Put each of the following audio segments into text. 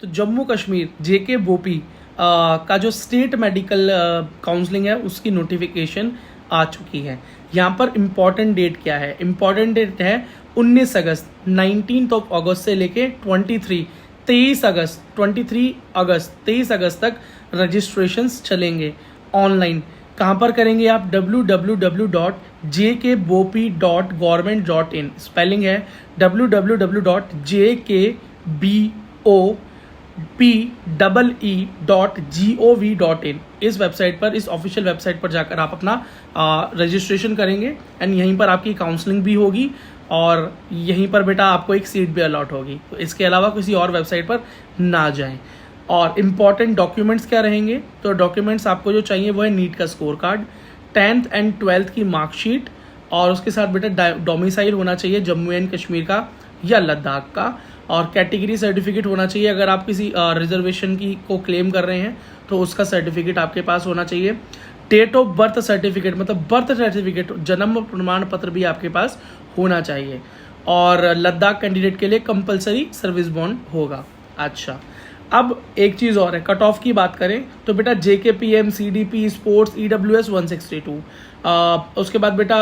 तो जम्मू कश्मीर जेके बोपी का जो स्टेट मेडिकल काउंसलिंग है उसकी नोटिफिकेशन आ चुकी है। यहाँ पर इम्पॉर्टेंट डेट क्या है? इम्पॉर्टेंट डेट है 19 अगस्त, 19 ऑफ अगस्त से लेके 23 अगस्त तक रजिस्ट्रेशंस चलेंगे ऑनलाइन। कहाँ पर करेंगे आप? www.jkbop.government.in, स्पेलिंग है www.jkbop.gov.in। इस वेबसाइट पर, इस ऑफिशियल वेबसाइट पर जाकर आप अपना रजिस्ट्रेशन करेंगे एंड यहीं पर आपकी काउंसलिंग भी होगी और यहीं पर बेटा आपको एक सीट भी अलॉट होगी। तो इसके अलावा किसी और वेबसाइट पर ना जाएं। और इम्पॉर्टेंट डॉक्यूमेंट्स क्या रहेंगे? तो डॉक्यूमेंट्स आपको जो चाहिए वो है नीट का score card, 10th and 12th की मार्कशीट, और उसके साथ बेटा डोमिसाइल होना चाहिए जम्मू एंड कश्मीर का या लद्दाख का, और कैटेगरी सर्टिफिकेट होना चाहिए। अगर आप किसी रिजर्वेशन की को क्लेम कर रहे हैं तो उसका सर्टिफिकेट आपके पास होना चाहिए। डेट ऑफ बर्थ सर्टिफिकेट, मतलब बर्थ सर्टिफिकेट, जन्म प्रमाण पत्र भी आपके पास होना चाहिए। और लद्दाख कैंडिडेट के लिए कंपलसरी सर्विस बॉन्ड होगा। अच्छा, अब एक चीज़ और है, कट ऑफ की बात करें तो बेटा JKPM, CDP, स्पोर्ट्स, EWS 162, उसके बाद बेटा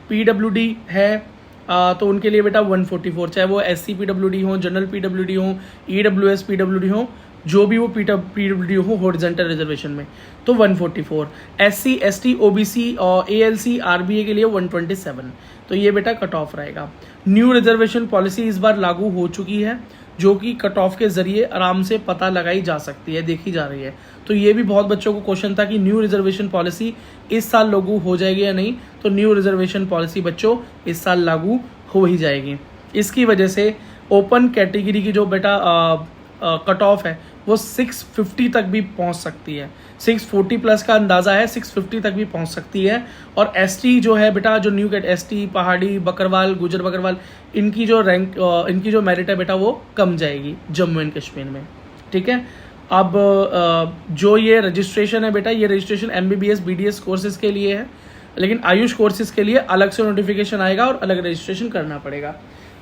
PWD है तो उनके लिए बेटा 144, चाहे वो SC PWD हो, जनरल PWD हो, EWS PWD हो, जो भी वो PWD हो हॉरिजॉन्टल रिजर्वेशन में, तो 144। SC ST OBC और ALC RBA के लिए 127। तो ये बेटा कट ऑफ रहेगा। न्यू रिजर्वेशन पॉलिसी इस बार लागू हो चुकी है, जो कि कट ऑफ के जरिए आराम से पता लगाई जा सकती है, देखी जा रही है। तो ये भी बहुत बच्चों को क्वेश्चन था कि न्यू रिजर्वेशन पॉलिसी इस साल लागू हो जाएगी या नहीं। तो न्यू रिजर्वेशन पॉलिसी बच्चों इस साल लागू हो ही जाएगी। इसकी वजह से ओपन कैटेगरी की जो बेटा कट ऑफ है वो 650 तक भी पहुंच सकती है। 640 प्लस का अंदाज़ा है, 650 तक भी पहुंच सकती है। और ST जो है बेटा, जो न्यू कैट ST, पहाड़ी, बकरवाल, गुजर बकरवाल, इनकी जो रैंक, इनकी जो मेरिट है बेटा वो कम जाएगी जम्मू एंड कश्मीर में। ठीक है। अब जो ये रजिस्ट्रेशन है बेटा, ये रजिस्ट्रेशन MBBS BDS कोर्सेज के लिए है, लेकिन आयुष कोर्सेज के लिए अलग से नोटिफिकेशन आएगा और अलग रजिस्ट्रेशन करना पड़ेगा।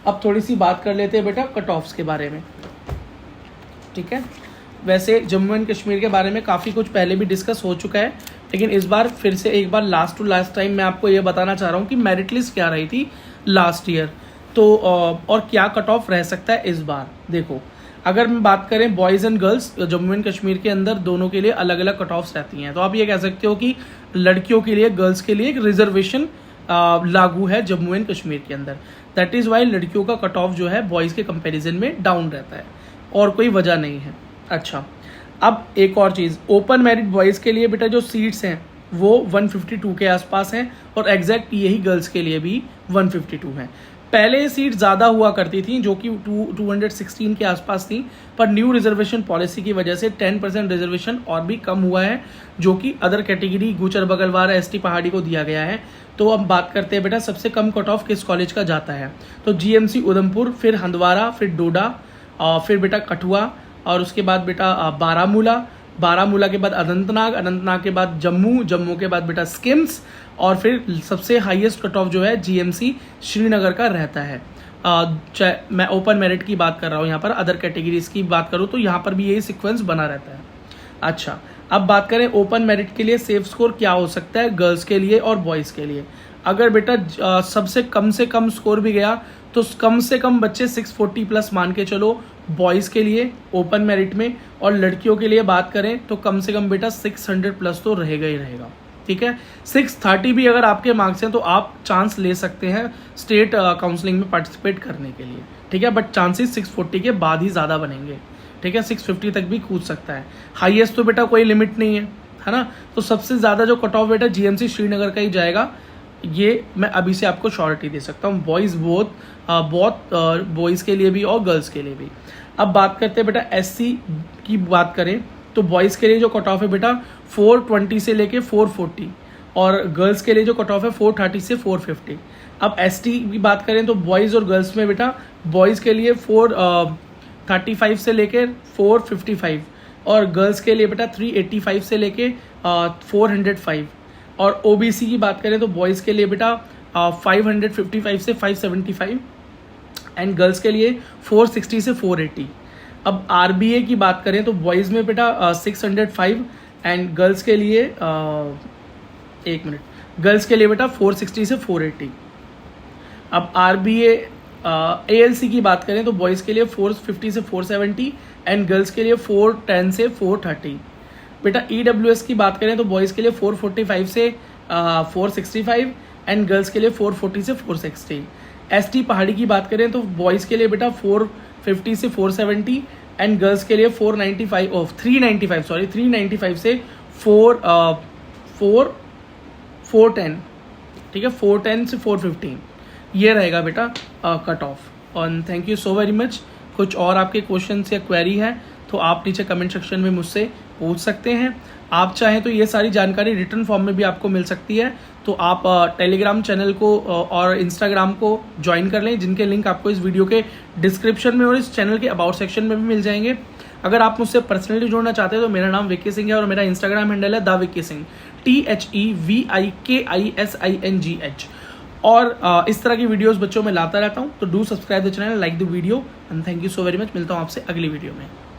अब थोड़ी सी बात कर लेते हैं बेटा कट ऑफ्स के बारे में। ठीक है, वैसे जम्मू एंड कश्मीर के बारे में काफ़ी कुछ पहले भी डिस्कस हो चुका है, लेकिन इस बार फिर से एक बार लास्ट टू लास्ट टाइम मैं आपको ये बताना चाह रहा हूँ कि मेरिट लिस्ट क्या रही थी लास्ट ईयर, तो और क्या कट ऑफ रह सकता है इस बार। देखो, अगर हम बात करें boys and girls, Jammu and Kashmir के अंदर दोनों के लिए अलग अलग कट ऑफ्स रहती हैं। तो आप ये कह सकते हो कि लड़कियों के लिए, गर्ल्स के लिए एक रिजर्वेशन लागू है जम्मू एंड कश्मीर के अंदर। दैट इज़ वाई लड़कियों का कट ऑफ जो है बॉयज़ के कंपेरिजन में डाउन रहता है, और कोई वजह नहीं है। अच्छा, अब एक और चीज़, ओपन मेरिट बॉयज़ के लिए बेटा जो सीट्स हैं वो 152 के आसपास हैं, और एग्जैक्ट यही गर्ल्स के लिए भी 152 हैं। पहले सीट ज़्यादा हुआ करती थी जो कि 216 के आसपास थी, पर न्यू रिजर्वेशन पॉलिसी की वजह से 10% रिजर्वेशन और भी कम हुआ है, जो कि अदर कैटेगरी गुजर बगलवार ST पहाड़ी को दिया गया है। तो अब बात करते हैं बेटा सबसे कम कट ऑफ किस कॉलेज का जाता है। तो GMC उधमपुर, फिर हंदवाड़ा, फिर डोडा, फिर बेटा कठुआ, और उसके बाद बेटा बारामूला के बाद अनंतनाग के बाद जम्मू के बाद बेटा स्किम्स, और फिर सबसे हाईएस्ट कट ऑफ जो है GMC श्रीनगर का रहता है। मैं ओपन मेरिट की बात कर रहा हूँ यहाँ पर, अदर कैटेगरीज की बात करूँ तो यहाँ पर भी यही सीक्वेंस बना रहता है। अच्छा, अब बात करें ओपन मेरिट के लिए सेफ स्कोर क्या हो सकता है गर्ल्स के लिए और बॉयज़ के लिए। अगर बेटा सबसे कम से कम स्कोर भी गया तो कम से कम बच्चे 640 प्लस मान के चलो बॉयज़ के लिए ओपन मेरिट में, और लड़कियों के लिए बात करें तो कम से कम बेटा 600 प्लस तो रहेगा ही रहेगा। ठीक है, 630 भी अगर आपके मार्क्स हैं तो आप चांस ले सकते हैं स्टेट काउंसलिंग में पार्टिसिपेट करने के लिए। ठीक है, बट चांसेस 640 के बाद ही ज़्यादा बनेंगे। ठीक है, 650 तक भी कूद सकता है। हाईएस्ट तो बेटा कोई लिमिट नहीं है ना। तो सबसे ज़्यादा जो कट ऑफ बेटा GMC श्रीनगर का ही जाएगा, ये मैं अभी से आपको श्योरिटी दे सकता हूँ, बॉयज़ बॉयज़ के लिए भी और गर्ल्स के लिए भी। अब बात करते हैं बेटा SC की बात करें तो बॉयज़ के लिए जो कट ऑफ है बेटा 420 से लेके 440, और गर्ल्स के लिए जो कट ऑफ है 430 से 450। अब ST की बात करें तो बॉयज़ और गर्ल्स में बेटा बॉयज़ के लिए 435 से लेके 455, और गर्ल्स के लिए बेटा 385 से लेके 405, और OBC की बात करें तो बॉयज़ के लिए बेटा 555 से 575, एंड गर्ल्स के लिए 460 से 480। अब RBA की बात करें तो बॉयज़ में बेटा 605 एंड गर्ल्स के लिए एक मिनट, गर्ल्स के लिए बेटा 460 से 480। अब RBA ALC की बात करें तो बॉयज़ के लिए 450 से 470 एंड गर्ल्स के लिए 410 से 430। बेटा EWS की बात करें तो बॉयज़ के लिए 445 से 465 एंड गर्ल्स के लिए 440 से 460। ST पहाड़ी की बात करें तो बॉयज़ के लिए बेटा 450 से 470 एंड गर्ल्स के लिए 395 से 410, ठीक है, 410 से 415 ये रहेगा बेटा कट ऑफ। और thank you so very much. कुछ और आपके क्वेश्चन या क्वेरी है तो आप नीचे कमेंट सेक्शन में मुझसे पूछ सकते हैं। आप चाहें तो ये सारी जानकारी रिटर्न फॉर्म में भी आपको मिल सकती है, तो आप टेलीग्राम चैनल को और इंस्टाग्राम को ज्वाइन कर लें, जिनके लिंक आपको इस वीडियो के डिस्क्रिप्शन में और इस चैनल के अबाउट सेक्शन में भी मिल जाएंगे। अगर आप मुझसे पर्सनली जुड़ना चाहते हैं तो मेरा नाम विक्की सिंह है और मेरा इंस्टाग्राम हैंडल है द विक्की सिंह, THEVIKISINGH। और इस तरह की वीडियोस बच्चों में लाता रहता हूँ, तो do subscribe the channel, like the video and thank you so very much. मिलता हूँ आपसे अगली वीडियो में।